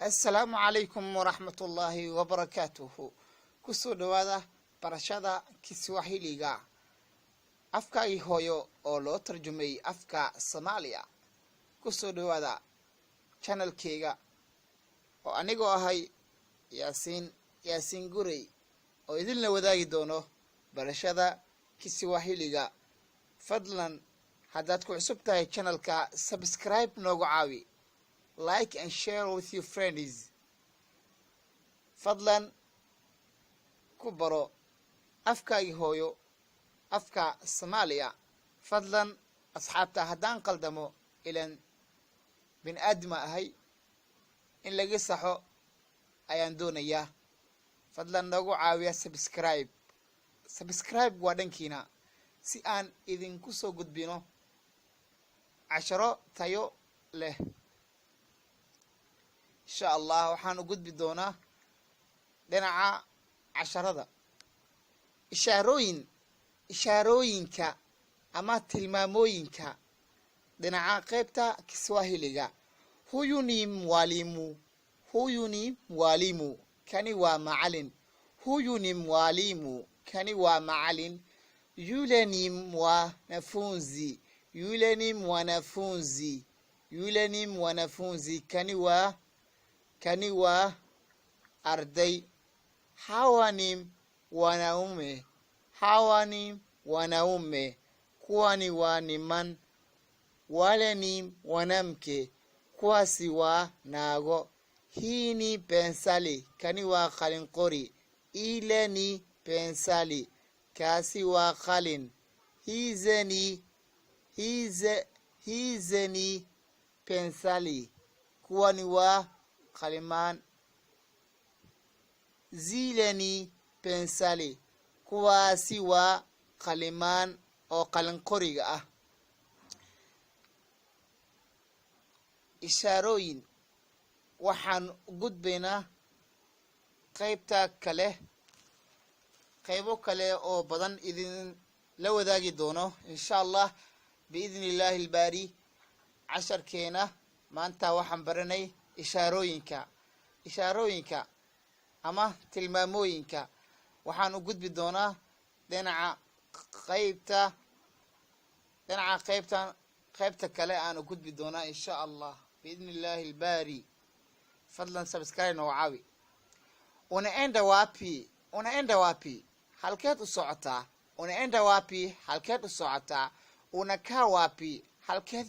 السلام عليكم ورحمة الله وبركاته. كسو دوادا برشادة كسواحيليغا أفكا إيهويو أولو ترجمي أفكا صوماليا. كسو دوادا channel كيغا وأنيغو أهي ياسين غوري وإذن لوداي دونو برشادة كسواحيليغا. فضلا هداتكو عصبتاي channel كا سبسكرايب نوغو عاوي. Like and share with your friends. فضلا كبرو أفكا يهويو أفكا صوماليا. فضلا أصحابتا هدان قلدمو إلى بن آدم هاي إن لقي صحو أيان دونيا. فضلا نوغو عاوية سبسكرايب وادنكينا سي آن إذن كسو قد بينو 10 تايو له إن شاء الله. وحانو قد بدونا دنعا 10 إشاروينكا أما تلماموينكا دنعا قيبتا كسواهيليغا. هويونيم واليمو كاني ومعلن. هويونيم واليمو كاني ومعلن. يولانيم ونفونزي كاني و أردي. حوانيم ونومي كواني ونمان. ولنيم ونمكي كواسي وناغو. هيني بنسالي كاني وخالين قوري. إيلاني بنسالي كاسي وخالين. هيزني بنسالي كواني وخالمان. زيلني بنسالي كواسي وخالمان أو خالين قوري. إشارooyin waxaan gudbaynaa qaybta kale qaybo kale oo badan idin la wadaagi doono insha Allah biidhnillaahi albaari. casharkeena maanta waxaan baranay ishaarooyinka ama tilmaamooyinka. waxaan u gudbi doonaa dhinaca qaybta kale aan u gudbi doonaa insha Allah biidhnillaahi albaari. fadlan subscribe noo caawi. Unaenda wapi halkeed u socotaa? Unakaa wapi halkeed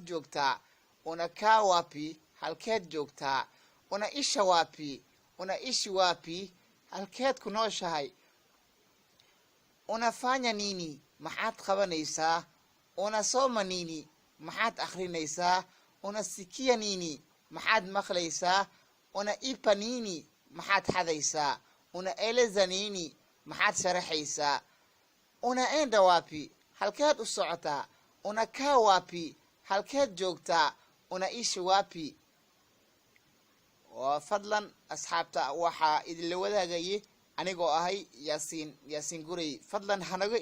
joogtaa? Unaishi wapi halkeed ku nooshahay? Unafanya nini maxaad qabanaysaa? Unasoma nini maxaad akhrinaysaa? Unasikia nini maxaad maqlaysaa? Unaipa nini maxaad xadaysaa? Unaeleza nini maxaad sharaxaysaa? Unaenda wapi halkeed u socotaa? Unakaa wapi halkeed joogtaa? Unaishi wapi? fadlan asxaabta waxaa idinla wadaagayay anigoo ahay yaasiin gurey. fadlan hanaga